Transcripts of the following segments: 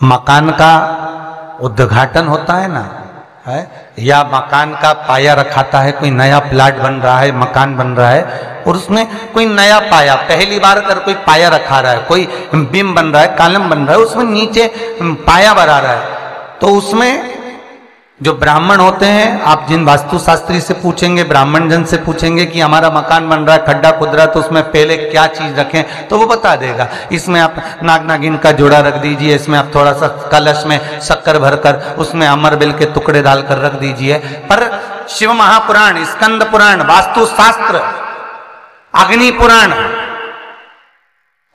मकान का उद्घाटन होता है ना, है, या मकान का पाया रखाता है, कोई नया प्लाट बन रहा है, मकान बन रहा है और उसमें कोई नया पाया, पहली बार अगर कोई पाया रखा रहा है, कोई बीम बन रहा है, कॉलम बन रहा है, उसमें नीचे पाया बना रहा है, तो उसमें जो ब्राह्मण होते हैं, आप जिन वास्तुशास्त्री से पूछेंगे, ब्राह्मण जन से पूछेंगे कि हमारा मकान बन रहा है, खड्डा खुद रहा है, तो उसमें पहले क्या चीज रखें, तो वो बता देगा। इसमें आप नाग नागिन का जोड़ा रख दीजिए, इसमें आप थोड़ा सा कलश में शक्कर भरकर उसमें अमरबेल के टुकड़े डालकर रख दीजिए। पर शिव महापुराण, स्कंद पुराण, वास्तुशास्त्र, अग्नि पुराण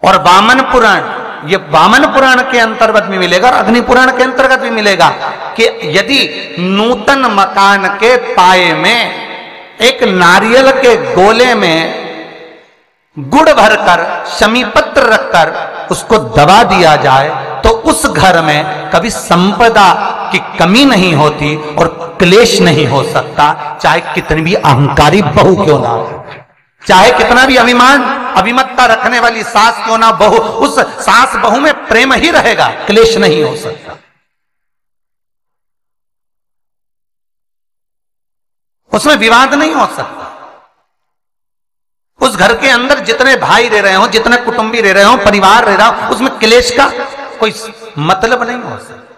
और वामन पुराण, ये वामन पुराण के अंतर्गत भी मिलेगा और अग्नि पुराण के अंतर्गत भी मिलेगा कि यदि नूतन मकान के पाए में एक नारियल के गोले में गुड़ भरकर, शमी पत्र रखकर उसको दबा दिया जाए तो उस घर में कभी संपदा की कमी नहीं होती और क्लेश नहीं हो सकता, चाहे कितनी भी अहंकारी बहू क्यों ना हो, चाहे कितना भी अभिमान अभिमत्ता रखने वाली सास क्यों ना बहू, उस सास बहू में प्रेम ही रहेगा, क्लेश नहीं हो सकता। उसमें विवाद नहीं हो सकता। उस घर के अंदर जितने भाई रह रहे हो, जितने कुटुंबी रह रहे हो, परिवार रह रहा हो, उसमें क्लेश का कोई मतलब नहीं हो सकता।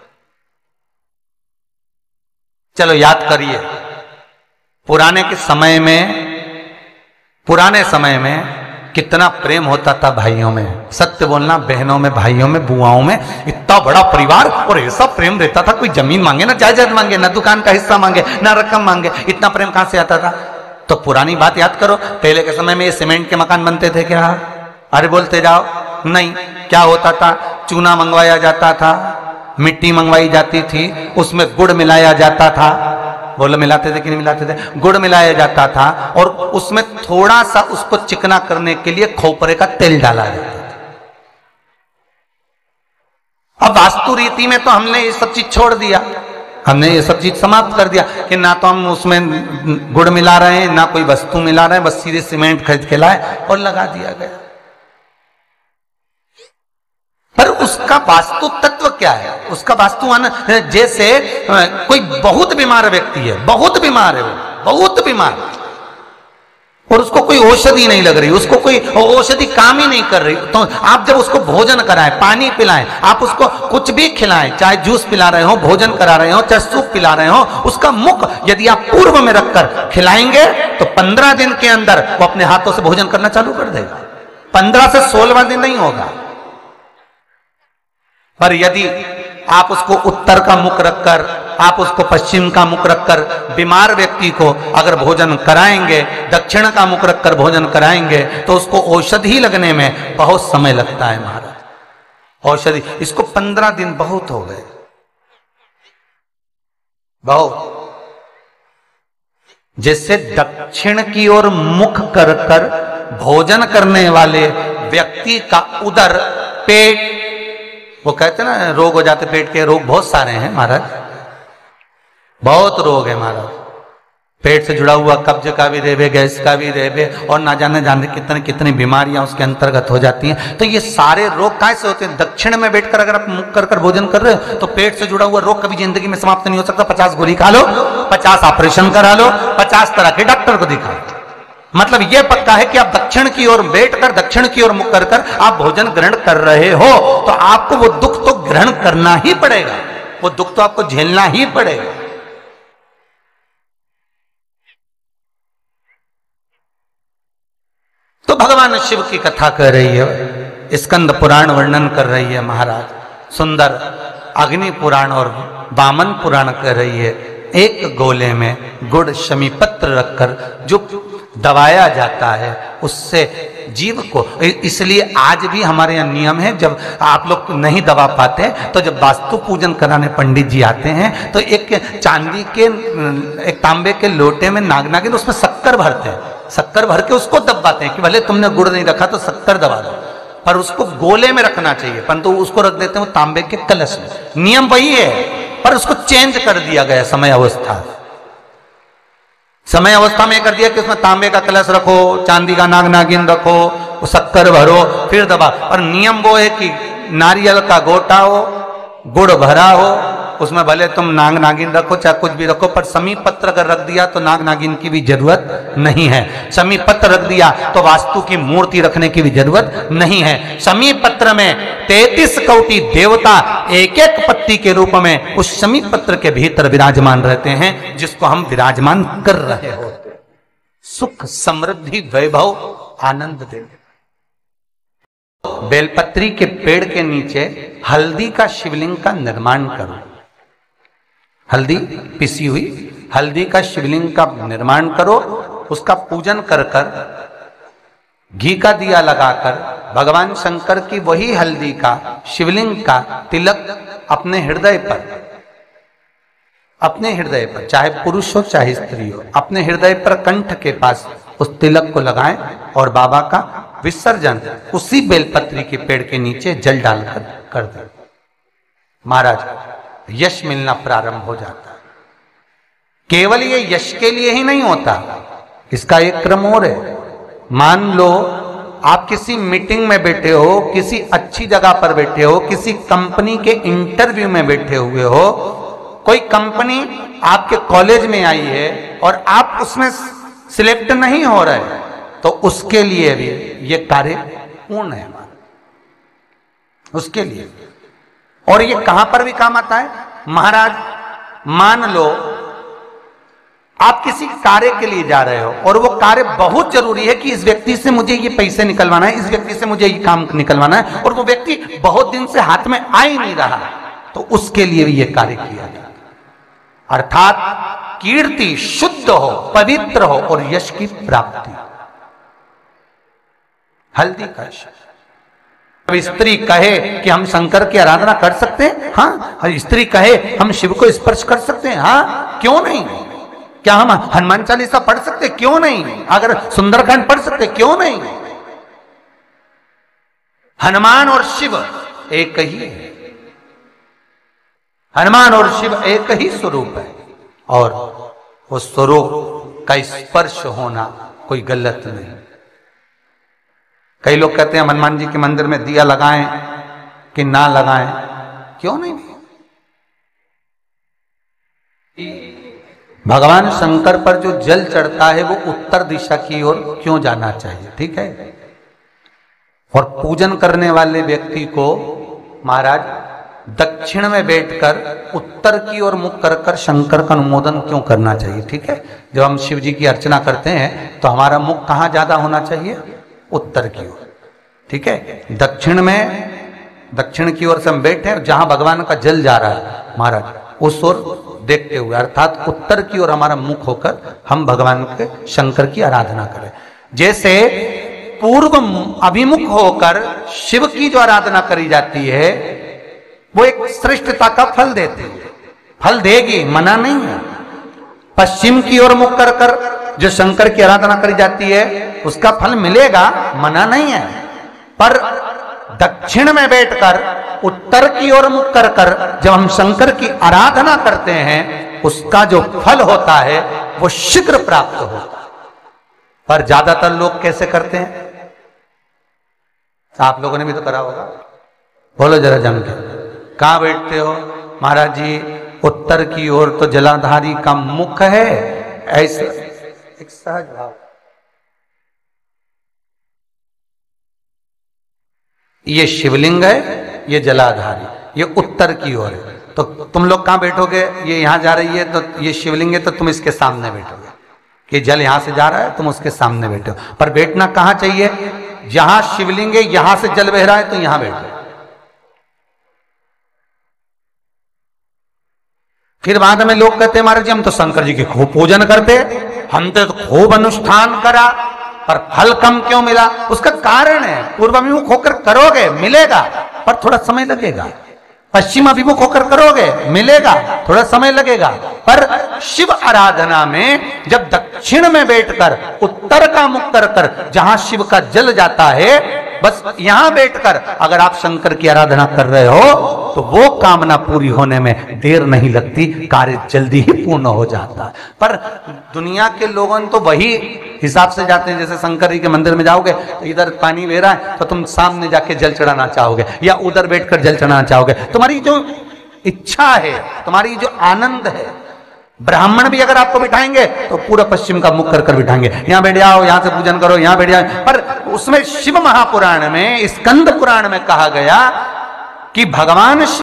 चलो याद करिए, पुराने समय में कितना प्रेम होता था भाइयों में, सत्य बोलना, बहनों में, भाइयों में, बुआओं में, इतना बड़ा परिवार और ऐसा प्रेम रहता था, कोई जमीन मांगे ना जायदाद मांगे, ना दुकान का हिस्सा मांगे, ना रकम मांगे, इतना प्रेम कहां से आता था। तो पुरानी बात याद करो, पहले के समय में ये सीमेंट के मकान बनते थे क्या? अरे बोलते जाओ, नहीं। क्या होता था? चूना मंगवाया जाता था, मिट्टी मंगवाई जाती थी, उसमें गुड़ मिलाया जाता था, बोलो मिलाते थे कि नहीं मिलाते थे? गुड़ मिलाया जाता था और उसमें थोड़ा सा उसको चिकना करने के लिए खोपरे का तेल डाला जाता था। अब वास्तु रीति में तो हमने ये सब चीज छोड़ दिया, हमने ये सब चीज समाप्त कर दिया कि ना तो हम उसमें गुड़ मिला रहे हैं, ना कोई वस्तु मिला रहे हैं, बस सीधे सीमेंट खरीद के लाए और लगा दिया गया। पर उसका वास्तु तत्व क्या है? उसका वास्तु, जैसे कोई बहुत बीमार व्यक्ति है, बहुत बीमार है, वो बहुत बीमार, और उसको कोई औषधि नहीं लग रही, उसको कोई औषधि काम ही नहीं कर रही, तो आप जब उसको भोजन कराएं, पानी पिलाएं, आप उसको कुछ भी खिलाएं, चाहे जूस पिला रहे हो, भोजन करा रहे हो, चाहे सूप पिला रहे हो, उसका मुख यदि आप पूर्व में रखकर खिलाएंगे तो 15 दिन के अंदर वो अपने हाथों से भोजन करना चालू कर देगा। 15 से 16वां दिन नहीं होगा। पर यदि आप उसको उत्तर का मुख रखकर, आप उसको पश्चिम का मुख रखकर बीमार व्यक्ति को अगर भोजन कराएंगे, दक्षिण का मुख रखकर भोजन कराएंगे, तो उसको औषधि लगने में बहुत समय लगता है महाराज। औषधि, इसको 15 दिन बहुत हो गए, बहुत। जिससे दक्षिण की ओर मुख कर कर भोजन करने वाले व्यक्ति का उदर, पेट, वो कहते ना रोग हो जाते पेट के, रोग बहुत सारे हैं महाराज, बहुत रोग है महाराज। पेट से जुड़ा हुआ कब्ज का भी रेबे, गैस का भी रेबे, और ना जाने कितनी कितनी बीमारियां उसके अंतर्गत हो जाती हैं। तो ये सारे रोग कैसे होते हैं? दक्षिण में बैठकर अगर आप मुख कर भोजन कर रहे हो तो पेट से जुड़ा हुआ रोग कभी जिंदगी में समाप्त नहीं हो सकता। 50 गोली खा लो, 50 ऑपरेशन करा लो, 50 तरह के डॉक्टर को दिखा लो, मतलब यह पक्का है कि आप दक्षिण की ओर बैठकर, दक्षिण की ओर मुख कर कर आप भोजन ग्रहण कर रहे हो, तो आपको वो दुख तो ग्रहण करना ही पड़ेगा, वो दुख तो आपको झेलना ही पड़ेगा। तो भगवान शिव की कथा कर रही है, स्कंद पुराण वर्णन कर रही है महाराज, सुंदर अग्नि पुराण और वामन पुराण कर रही है। एक गोले में गुड़ शमी पत्र रखकर जो दबाया जाता है, उससे जीव को, इसलिए आज भी हमारे यहाँ नियम है, जब आप लोग नहीं दबा पाते तो जब वास्तु पूजन कराने पंडित जी आते हैं तो एक चांदी के, एक तांबे के लोटे में नाग नागिन, उसमें शक्कर भरते हैं, शक्कर भर के उसको दबाते हैं कि भले तुमने गुड़ नहीं रखा तो शक्कर दबा दो, पर उसको गोले में रखना चाहिए, परंतु उसको रख देते हैं वो तांबे के कलश में। नियम वही है, पर उसको चेंज कर दिया गया समय अवस्था में कर दिया कि उसमें तांबे का कलश रखो, चांदी का नाग नागिन रखो, शक्कर भरो, फिर दबा। और नियम वो है कि नारियल का गोटा हो, गुड़ भरा हो, उसमें भले तुम नाग नागिन रखो चाहे कुछ भी रखो, पर समी पत्र अगर रख दिया तो नाग नागिन की भी जरूरत नहीं है। समी पत्र रख दिया तो वास्तु की मूर्ति रखने की भी जरूरत नहीं है। समी पत्र में 33 कोटि देवता एक एक पत्ती के रूप में उस समी पत्र के भीतर विराजमान रहते हैं, जिसको हम विराजमान कर रहे होते। सुख समृद्धि वैभव आनंद दे। बेलपत्री के पेड़ के नीचे हल्दी का शिवलिंग का निर्माण करो। हल्दी पिसी हुई हल्दी का शिवलिंग का निर्माण करो, उसका पूजन कर कर घी का दिया लगाकर भगवान शंकर की वही हल्दी का शिवलिंग का तिलक अपने हृदय पर चाहे पुरुष हो चाहे स्त्री हो, अपने हृदय पर कंठ के पास उस तिलक को लगाएं और बाबा का विसर्जन उसी बेलपत्री के पेड़ के नीचे जल डालकर कर दें। महाराज, यश मिलना प्रारंभ हो जाता है। केवल ये यश के लिए ही नहीं होता, इसका एक क्रम और है। मान लो आप किसी मीटिंग में बैठे हो, किसी अच्छी जगह पर बैठे हो, किसी कंपनी के इंटरव्यू में बैठे हुए हो, कोई कंपनी आपके कॉलेज में आई है और आप उसमें सिलेक्ट नहीं हो रहे, तो उसके लिए भी ये कार्य पूर्ण है उसके लिए। और ये कहां पर भी काम आता है महाराज। मान लो आप किसी कार्य के लिए जा रहे हो और वो कार्य बहुत जरूरी है कि इस व्यक्ति से मुझे ये पैसे निकलवाना है, इस व्यक्ति से मुझे ये काम निकलवाना है, और वो व्यक्ति बहुत दिन से हाथ में आ ही नहीं रहा, तो उसके लिए भी ये कार्य किया जाता है। अर्थात कीर्ति शुद्ध हो, पवित्र हो और यश की प्राप्ति। हल्दी का यश। अब स्त्री कहे कि हम शंकर की आराधना कर सकते हैं, हाँ। स्त्री कहे हम शिव को स्पर्श कर सकते हैं, हाँ, क्यों नहीं। क्या हम हनुमान चालीसा पढ़ सकते, क्यों नहीं। अगर सुंदरकांड पढ़ सकते, क्यों नहीं। हनुमान और शिव एक ही है, हनुमान और शिव एक ही स्वरूप है, और उस स्वरूप का स्पर्श होना कोई गलत नहीं। कई लोग कहते हैं हनुमान जी के मंदिर में दिया लगाएं कि ना लगाएं, क्यों नहीं। भगवान शंकर पर जो जल चढ़ता है वो उत्तर दिशा की ओर क्यों जाना चाहिए, ठीक है। और पूजन करने वाले व्यक्ति को महाराज दक्षिण में बैठकर उत्तर की ओर मुख कर कर शंकर का अनुमोदन क्यों करना चाहिए, ठीक है। जब हम शिव जी की अर्चना करते हैं तो हमारा मुख कहाँ ज्यादा होना चाहिए, उत्तर की ओर, ठीक है। दक्षिण की ओर से हम बैठे, जहां भगवान का जल जा रहा है महाराज उस ओर देखते हुए, अर्थात उत्तर की ओर हमारा मुख होकर हम भगवान के शंकर की आराधना करें। जैसे पूर्व अभिमुख होकर शिव की जो आराधना करी जाती है वो एक श्रेष्ठता का फल देती है, फल देगी, मना नहीं है। पश्चिम की ओर मुख कर कर जो शंकर की आराधना करी जाती है उसका फल मिलेगा, मना नहीं है। पर दक्षिण में बैठकर उत्तर की ओर मुख कर कर जब हम शंकर की आराधना करते हैं उसका जो फल होता है वो शीघ्र प्राप्त होता है। पर ज्यादातर लोग कैसे करते हैं, आप लोगों ने भी तो करा होगा, बोलो जरा जम के। कहां बैठते हो महाराज जी, उत्तर की ओर तो जलाधारी का मुख है, ऐसा एक सहज भाव। ये शिवलिंग है, ये जलाधारी, ये उत्तर की ओर है, तो तुम लोग कहां बैठोगे, ये यहां जा रही है तो ये शिवलिंग है तो तुम इसके सामने बैठोगे, कि जल यहां से जा रहा है तुम उसके सामने बैठो। पर बैठना कहां चाहिए, जहां शिवलिंग है यहां से जल बह रहा है तो यहां बैठो। फिर बाद में लोग कहते हैं महाराज जी हम तो शंकर जी के खूब पूजन करते, हमने तो खूब अनुष्ठान करा, पर फल कम क्यों मिला। उसका कारण है पूर्व अभिमुख होकर करोगे मिलेगा, पर थोड़ा समय लगेगा। पश्चिम अभिमुख होकर करोगे मिलेगा, थोड़ा समय लगेगा। पर शिव आराधना में जब दक्षिण में बैठकर उत्तर का मुख कर कर जहां शिव का जल जाता है, बस यहां बैठकर अगर आप शंकर की आराधना कर रहे हो तो वो कामना पूरी होने में देर नहीं लगती, कार्य जल्दी ही पूर्ण हो जाता है। पर दुनिया के लोगों तो वही हिसाब से जाते हैं, जैसे शंकर जी के मंदिर में जाओगे तो इधर पानी बह रहा है तो तुम सामने जाके जल चढ़ाना चाहोगे, या उधर बैठकर जल चढ़ाना चाहोगे। तुम्हारी जो इच्छा है, तुम्हारी जो आनंद है। ब्राह्मण भी अगर आपको बिठाएंगे तो पूरा पश्चिम का मुख कर कर बिठाएंगे, यहां बैठ जाओ, यहां से पूजन करो, यहां बैठ जाओ। पर उसमें शिव महापुराण में, स्कंद पुराण में कहा गया कि भगवान